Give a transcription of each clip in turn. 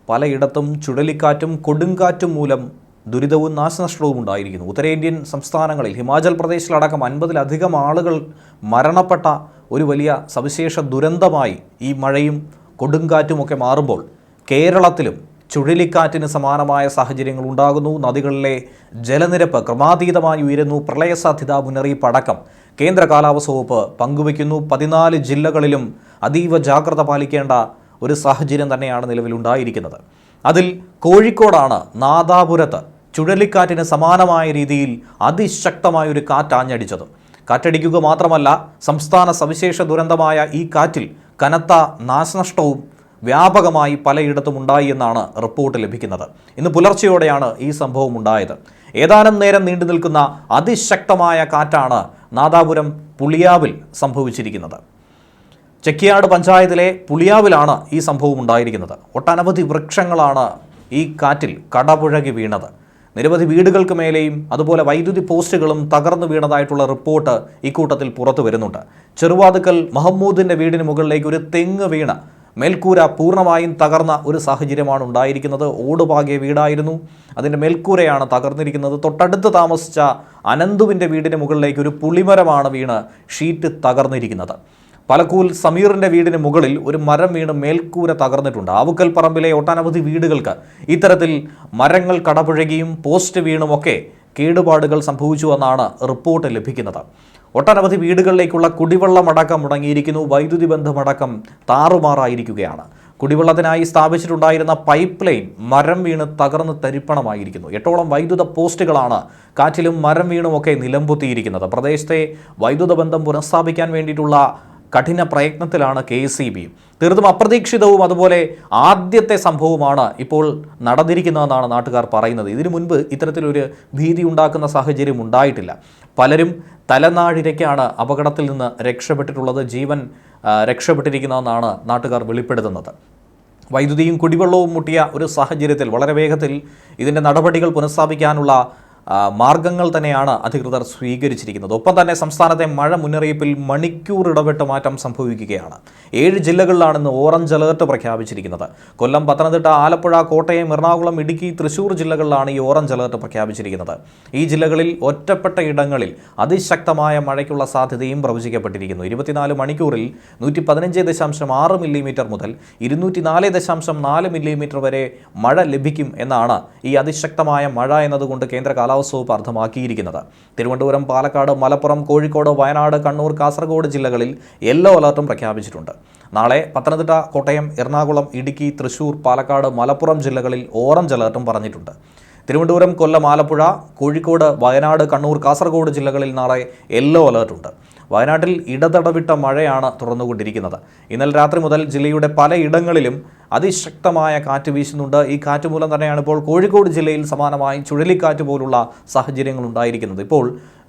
പലയിടത്തും ചുഴലിക്കാറ്റും കൊടുങ്കാറ്റും മൂലം ദുരിതവും നാശനഷ്ടവും ഉണ്ടായിരിക്കുന്നു. ഉത്തരേന്ത്യൻ സംസ്ഥാനങ്ങളിൽ ഹിമാചൽ പ്രദേശിലടക്കം 50-ലധികം ആളുകൾ മരണപ്പെട്ട ഒരു വലിയ സവിശേഷ ദുരന്തമായി ഈ മഴയും കൊടുങ്കാറ്റുമൊക്കെ മാറുമ്പോൾ കേരളത്തിലും ചുഴലിക്കാറ്റിന് സമാനമായ സാഹചര്യങ്ങൾ ഉണ്ടാകുന്നു. നദികളിലെ ജലനിരപ്പ് ക്രമാതീതമായി ഉയരുന്നു. പ്രളയസാധ്യതാ മുന്നറിയിപ്പ് അടക്കം കേന്ദ്ര കാലാവസ്ഥ വകുപ്പ് പങ്കുവയ്ക്കുന്നു. 14 ജില്ലകളിലും അതീവ ജാഗ്രത പാലിക്കേണ്ട ഒരു സാഹചര്യം തന്നെയാണ് നിലവിലുണ്ടായിരിക്കുന്നത്. അതിൽ കോഴിക്കോടാണ് നാദാപുരത്ത് ചുഴലിക്കാറ്റിന് സമാനമായ രീതിയിൽ അതിശക്തമായൊരു കാറ്റാഞ്ഞടിച്ചത്. കാറ്റടിക്കുക മാത്രമല്ല, സംസ്ഥാന സവിശേഷ ദുരന്തമായ ഈ കാറ്റിൽ കനത്ത നാശനഷ്ടവും വ്യാപകമായി പലയിടത്തും ഉണ്ടായി എന്നാണ് റിപ്പോർട്ട് ലഭിക്കുന്നത്. ഇന്ന് പുലർച്ചെയോടെയാണ് ഈ സംഭവം ഉണ്ടായത്. ഏതാനും നേരം നീണ്ടു നിൽക്കുന്ന അതിശക്തമായ കാറ്റാണ് നാദാപുരം പുളിയാവിൽ സംഭവിച്ചിരിക്കുന്നത്. ചെക്കിയാട് പഞ്ചായത്തിലെ പുളിയാവിലാണ് ഈ സംഭവം ഉണ്ടായിരിക്കുന്നത്. ഒട്ടനവധി വൃക്ഷങ്ങളാണ് ഈ കാറ്റിൽ കടപുഴകി വീണത്. നിരവധി വീടുകൾക്ക് മേലെയും അതുപോലെ വൈദ്യുതി പോസ്റ്റുകളും തകർന്നു വീണതായിട്ടുള്ള റിപ്പോർട്ട് ഇക്കൂട്ടത്തിൽ പുറത്തു വരുന്നുണ്ട്. ചെറുവാതുക്കൽ മഹമ്മൂദിൻ്റെ വീടിന് മുകളിലേക്ക് ഒരു തെങ്ങ് വീണ് മേൽക്കൂര പൂർണ്ണമായും തകർന്ന ഒരു സാഹചര്യമാണ് ഉണ്ടായിരിക്കുന്നത്. ഓടുപാകിയ വീടായിരുന്നു, അതിൻ്റെ മേൽക്കൂരയാണ് തകർന്നിരിക്കുന്നത്. തൊട്ടടുത്ത് താമസിച്ച അനന്തുവിൻ്റെ വീടിന് മുകളിലേക്ക് ഒരു പുളിമരമാണ് വീണ് ഷീറ്റ് തകർന്നിരിക്കുന്നത്. പലക്കൂൽ സമീറിൻ്റെ വീടിന് മുകളിൽ ഒരു മരം വീണ് മേൽക്കൂര തകർന്നിട്ടുണ്ട്. ആവുക്കൽ പറമ്പിലെ ഒട്ടനവധി വീടുകൾക്ക് ഇത്തരത്തിൽ മരങ്ങൾ കടപുഴകിയും പോസ്റ്റ് വീണുമൊക്കെ കേടുപാടുകൾ സംഭവിച്ചുവെന്നാണ് റിപ്പോർട്ട് ലഭിക്കുന്നത്. ഒട്ടനവധി വീടുകളിലേക്കുള്ള കുടിവെള്ളമടക്കം മുടങ്ങിയിരിക്കുന്നു. വൈദ്യുതി ബന്ധമടക്കം താറുമാറായിരിക്കുകയാണ്. കുടിവെള്ളത്തിനായി സ്ഥാപിച്ചിട്ടുണ്ടായിരുന്ന പൈപ്പ് ലൈൻ മരം വീണ് തകർന്ന് തരിപ്പണമായിരിക്കുന്നു. 8ഓളം വൈദ്യുത പോസ്റ്റുകളാണ് കാറ്റിലും മരം വീണുമൊക്കെ നിലംപൊത്തിയിരിക്കുന്നത്. പ്രദേശത്തെ വൈദ്യുത ബന്ധം പുനഃസ്ഥാപിക്കാൻ വേണ്ടിയിട്ടുള്ള കഠിന പ്രയത്നത്തിലാണ് KSEB. തീർത്തും അപ്രതീക്ഷിതവും അതുപോലെ ആദ്യത്തെ സംഭവമാണ് ഇപ്പോൾ നടന്നിരിക്കുന്നതെന്നാണ് നാട്ടുകാർ പറയുന്നത്. ഇതിനു മുൻപ് ഇത്തരത്തിലൊരു ഭീതി ഉണ്ടാക്കുന്ന സാഹചര്യം ഉണ്ടായിട്ടില്ല. പലരും തലനാഴിരയ്ക്കാണ് അപകടത്തിൽ നിന്ന് രക്ഷപ്പെട്ടിട്ടുള്ളത്, ജീവൻ രക്ഷപ്പെട്ടിരിക്കുന്നതെന്നാണ് നാട്ടുകാർ വെളിപ്പെടുത്തുന്നത്. വൈദ്യുതിയും കുടിവെള്ളവും മുട്ടിയ ഒരു സാഹചര്യത്തിൽ വളരെ വേഗത്തിൽ ഇതിൻ്റെ നടപടികൾ പുനഃസ്ഥാപിക്കാനുള്ള മാർഗങ്ങൾ തന്നെയാണ് അധികൃതർ സ്വീകരിച്ചിരിക്കുന്നത്. ഒപ്പം തന്നെ സംസ്ഥാനത്തെ മഴ മുന്നറിയിപ്പിൽ മണിക്കൂർ ഇടവിട്ട് മാറ്റം സംഭവിക്കുകയാണ്. 7 ജില്ലകളിലാണ് ഇന്ന് ഓറഞ്ച് അലേർട്ട് പ്രഖ്യാപിച്ചിരിക്കുന്നത്. കൊല്ലം, പത്തനംതിട്ട, ആലപ്പുഴ, കോട്ടയം, എറണാകുളം, ഇടുക്കി, തൃശ്ശൂർ ജില്ലകളിലാണ് ഈ ഓറഞ്ച് അലേർട്ട് പ്രഖ്യാപിച്ചിരിക്കുന്നത്. ഈ ജില്ലകളിൽ ഒറ്റപ്പെട്ട ഇടങ്ങളിൽ അതിശക്തമായ മഴയ്ക്കുള്ള സാധ്യതയും പ്രവചിക്കപ്പെട്ടിരിക്കുന്നു. 24 മണിക്കൂറിൽ 115.6 മില്ലിമീറ്റർ മുതൽ 204.4 മില്ലിമീറ്റർ വരെ മഴ ലഭിക്കും എന്നാണ് ഈ അതിശക്തമായ മഴ എന്നതുകൊണ്ട് കേന്ദ്ര കാലാവസ്ഥ വകുപ്പ് അർത്ഥമാക്കിയിരിക്കുന്നത്. തിരുവനന്തപുരം, പാലക്കാട്, മലപ്പുറം, കോഴിക്കോട്, വയനാട്, കണ്ണൂർ, കാസർഗോഡ് ജില്ലകളിൽ യെല്ലോ അലർട്ടും പ്രഖ്യാപിച്ചിട്ടുണ്ട്. നാളെ പത്തനംതിട്ട, കോട്ടയം, എറണാകുളം, ഇടുക്കി, തൃശ്ശൂർ, പാലക്കാട്, മലപ്പുറം ജില്ലകളിൽ ഓറഞ്ച് അലർട്ടും പറഞ്ഞിട്ടുണ്ട്. തിരുവനന്തപുരം, കൊല്ലം, ആലപ്പുഴ, കോഴിക്കോട്, വയനാട്, കണ്ണൂർ, കാസർഗോഡ് ജില്ലകളിൽ നാളെ യെല്ലോ അലർട്ടുണ്ട്. വയനാട്ടിൽ ഇടതടവിട്ട മഴയാണ് തുടർന്നുകൊണ്ടിരിക്കുന്നത്. ഇന്നലെ രാത്രി മുതൽ ജില്ലയുടെ പലയിടങ്ങളിലും അതിശക്തമായ കാറ്റ് വീശുന്നുണ്ട്. ഈ കാറ്റ് മൂലം തന്നെയാണ് ഇപ്പോൾ കോഴിക്കോട് ജില്ലയിൽ സമാനമായി ചുഴലിക്കാറ്റ് പോലുള്ള സാഹചര്യങ്ങൾ ഉണ്ടായിരിക്കുന്നത്. ഇപ്പോൾ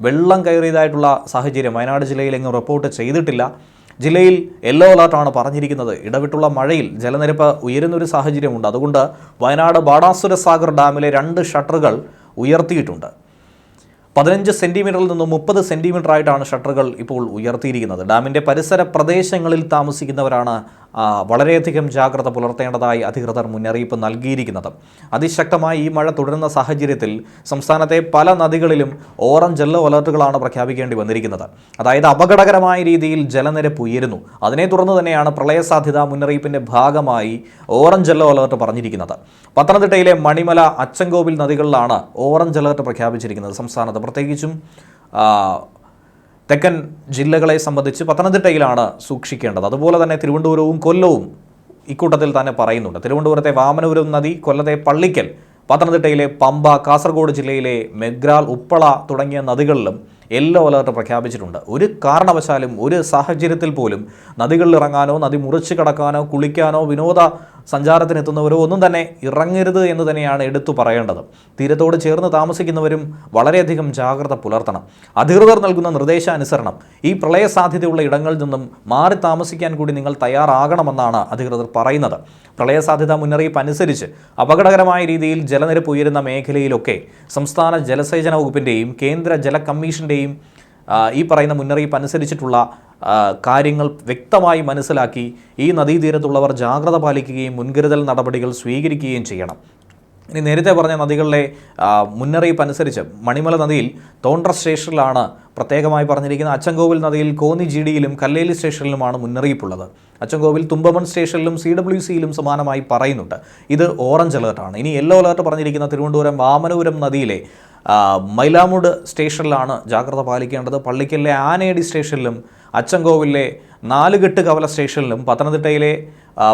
വെള്ളം കയറിയതായിട്ടുള്ള സാഹചര്യം വയനാട് ജില്ലയിൽ എങ്ങും റിപ്പോർട്ട് ചെയ്തിട്ടില്ല. ജില്ലയിൽ യെല്ലോ അലർട്ടാണ് പറഞ്ഞിരിക്കുന്നത്. ഇടവിട്ടുള്ള മഴയിൽ ജലനിരപ്പ് ഉയരുന്നൊരു സാഹചര്യമുണ്ട്. അതുകൊണ്ട് വയനാട് ബാണാസുര സാഗർ ഡാമിലെ 2 ഷട്ടറുകൾ ഉയർത്തിയിട്ടുണ്ട്. 15 സെൻറ്റിമീറ്ററിൽ നിന്നും 30 സെൻറ്റിമീറ്റർ ആയിട്ടാണ് ഷട്ടറുകൾ ഇപ്പോൾ ഉയർത്തിയിരിക്കുന്നത്. ഡാമിൻ്റെ പരിസര പ്രദേശങ്ങളിൽ താമസിക്കുന്നവരാണ് വളരെയധികം ജാഗ്രത പുലർത്തേണ്ടതായി അധികൃതർ മുന്നറിയിപ്പ് നൽകിയിരിക്കുന്നത്. അതിശക്തമായി ഈ മഴ തുടരുന്ന സാഹചര്യത്തിൽ സംസ്ഥാനത്തെ പല നദികളിലും ഓറഞ്ച് യെല്ലോ അലർട്ടുകളാണ് പ്രഖ്യാപിക്കേണ്ടി വന്നിരിക്കുന്നത്. അതായത് അപകടകരമായ രീതിയിൽ ജലനിരപ്പ് ഉയരുന്നു. അതിനെ തുടർന്ന് തന്നെയാണ് പ്രളയസാധ്യതാ മുന്നറിയിപ്പിൻ്റെ ഭാഗമായി ഓറഞ്ച് യെല്ലോ അലർട്ട് പറഞ്ഞിരിക്കുന്നത്. പത്തനംതിട്ടയിലെ മണിമല, അച്ചൻകോവിൽ നദികളിലാണ് ഓറഞ്ച് അലർട്ട് പ്രഖ്യാപിച്ചിരിക്കുന്നത്. സംസ്ഥാനത്ത് പ്രത്യേകിച്ചും തെക്കൻ ജില്ലകളെ സംബന്ധിച്ച് പത്തനംതിട്ടയിലാണ് സൂക്ഷിക്കേണ്ടത്. അതുപോലെ തന്നെ തിരുവനന്തപുരവും കൊല്ലവും ഇക്കൂട്ടത്തിൽ തന്നെ പറയുന്നുണ്ട്. തിരുവനന്തപുരത്തെ വാമനപുരം നദി, കൊല്ലത്തെ പള്ളിക്കൽ, പത്തനംതിട്ടയിലെ പമ്പ, കാസർഗോഡ് ജില്ലയിലെ മെഗ്രാൽ, ഉപ്പള തുടങ്ങിയ നദികളിലും യെല്ലോ അലർട്ട് പ്രഖ്യാപിച്ചിട്ടുണ്ട്. ഒരു കാരണവശാലും ഒരു സാഹചര്യത്തിൽ പോലും നദികളിൽ ഇറങ്ങാനോ നദി മുറിച്ച് കടക്കാനോ കുളിക്കാനോ വിനോദ സഞ്ചാരത്തിനെത്തുന്നവരോ ഒന്നും തന്നെ ഇറങ്ങരുത് എന്ന് തന്നെയാണ് എടുത്തു പറയേണ്ടത്. തീരത്തോട് ചേർന്ന് താമസിക്കുന്നവരും വളരെയധികം ജാഗ്രത പുലർത്തണം. അധികൃതർ നൽകുന്ന നിർദ്ദേശാനുസരണം ഈ പ്രളയ സാധ്യതയുള്ള ഇടങ്ങളിൽ നിന്നും മാറി താമസിക്കാൻ കൂടി നിങ്ങൾ തയ്യാറാകണമെന്നാണ് അധികൃതർ പറയുന്നത്. പ്രളയ സാധ്യതാ മുന്നറിയിപ്പ് അനുസരിച്ച് അപകടകരമായ രീതിയിൽ ജലനിരപ്പ് ഉയരുന്ന മേഖലയിലൊക്കെ സംസ്ഥാന ജലസേചന വകുപ്പിൻ്റെയും കേന്ദ്ര ജല കമ്മീഷൻ്റെയും ഈ പറയുന്ന മുന്നറിയിപ്പ് അനുസരിച്ചിട്ടുള്ള കാര്യങ്ങൾ വ്യക്തമായി മനസ്സിലാക്കി ഈ നദീതീരത്തുള്ളവർ ജാഗ്രത പാലിക്കുകയും മുൻകരുതൽ നടപടികൾ സ്വീകരിക്കുകയും ചെയ്യണം. ഇനി നേരത്തെ പറഞ്ഞ നദികളിലെ മുന്നറിയിപ്പ് അനുസരിച്ച് മണിമല നദിയിൽ തോണ്ട്ര സ്റ്റേഷനിലാണ് പ്രത്യേകമായി പറഞ്ഞിരിക്കുന്നത്. അച്ചൻകോവിൽ നദിയിൽ കോന്നി GDയിലും കല്ലേലി സ്റ്റേഷനിലുമാണ് മുന്നറിയിപ്പുള്ളത്. അച്ചൻകോവിൽ തുമ്പമൺ സ്റ്റേഷനിലും CWCയിലും സമാനമായി പറയുന്നുണ്ട്. ഇത് ഓറഞ്ച് അലേർട്ടാണ്. ഇനി യെല്ലോ അലേർട്ട് പറഞ്ഞിരിക്കുന്ന തിരുവനന്തപുരം വാമനപുരം നദിയിലെ മൈലാമുഡ് സ്റ്റേഷനിലാണ് ജാഗ്രത പാലിക്കേണ്ടത്. പള്ളിക്കലിലെ ആനേടി സ്റ്റേഷനിലും അച്ചൻകോവിലെ നാലുകെട്ട് കവല സ്റ്റേഷനിലും പത്തനംതിട്ടയിലെ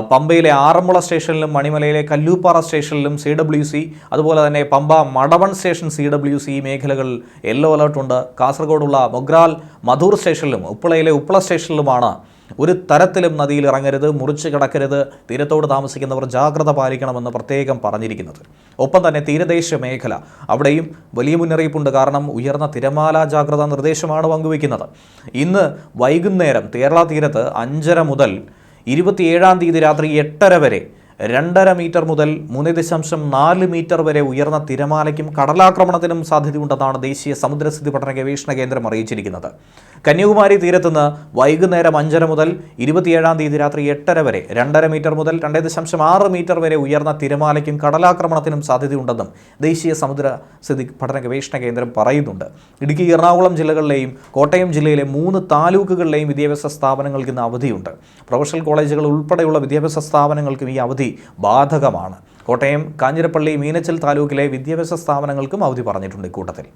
പമ്പയിലെ ആറന്മുള സ്റ്റേഷനിലും മണിമലയിലെ കല്ലൂപ്പാറ സ്റ്റേഷനിലും CWC, അതുപോലെ തന്നെ പമ്പ മടവൺ സ്റ്റേഷൻ CWC മേഖലകളിൽ യെല്ലോ അലേർട്ടുണ്ട്. കാസർഗോഡുള്ള മൊഗ്രാൽ മധൂർ സ്റ്റേഷനിലും ഉപ്പളയിലെ ഉപ്പള സ്റ്റേഷനിലുമാണ് ഒരു തരത്തിലും നദിയിൽ ഇറങ്ങരുത്, മുറിച്ച് കിടക്കരുത്, തീരത്തോട് താമസിക്കുന്നവർ ജാഗ്രത പാലിക്കണമെന്ന് പ്രത്യേകം പറഞ്ഞിരിക്കുന്നത്. ഒപ്പം തന്നെ തീരദേശ മേഖല അവിടെയും വലിയ മുന്നറിയിപ്പുണ്ട്. കാരണം ഉയർന്ന തിരമാല ജാഗ്രതാ നിർദ്ദേശമാണ് പങ്കുവയ്ക്കുന്നത്. ഇന്ന് വൈകുന്നേരം കേരള തീരത്ത് 5:30 മുതൽ 27-ാം തീയതി രാത്രി 8:30 വരെ 2.5 മീറ്റർ മുതൽ 3.4 മീറ്റർ വരെ ഉയർന്ന തിരമാലയ്ക്കും കടലാക്രമണത്തിനും സാധ്യതയുണ്ടെന്നാണ് ദേശീയ സമുദ്രസ്ഥിതി പഠന ഗവേഷണ കേന്ദ്രം അറിയിച്ചിരിക്കുന്നത്. കന്യാകുമാരി തീരത്തുനിന്ന് വൈകുന്നേരം 5:30 മുതൽ 27-ാം തീയതി രാത്രി 8:30 വരെ 2.5 മീറ്റർ മുതൽ 2.6 മീറ്റർ വരെ ഉയർന്ന തിരമാലയ്ക്കും കടലാക്രമണത്തിനും സാധ്യതയുണ്ടെന്നും ദേശീയ സമുദ്രസ്ഥിതി പഠന ഗവേഷണ കേന്ദ്രം പറയുന്നുണ്ട്. ഇടുക്കി, എറണാകുളം ജില്ലകളിലെയും കോട്ടയം ജില്ലയിലെ 3 താലൂക്കുകളിലെയും വിദ്യാഭ്യാസ സ്ഥാപനങ്ങൾക്ക് ഇന്ന് അവധിയുണ്ട്. പ്രൊഫഷണൽ കോളേജുകൾ ഉൾപ്പെടെയുള്ള വിദ്യാഭ്യാസ സ്ഥാപനങ്ങൾക്കും ഈ അവധി ബാധകമാണ്. കോട്ടയം, കാഞ്ഞിരപ്പള്ളി, മീനച്ചൽ താലൂക്കിലെ വിദ്യാഭ്യാസ സ്ഥാപനങ്ങൾക്കും അവധി പറഞ്ഞിട്ടുണ്ട് ഇക്കൂട്ടത്തിൽ.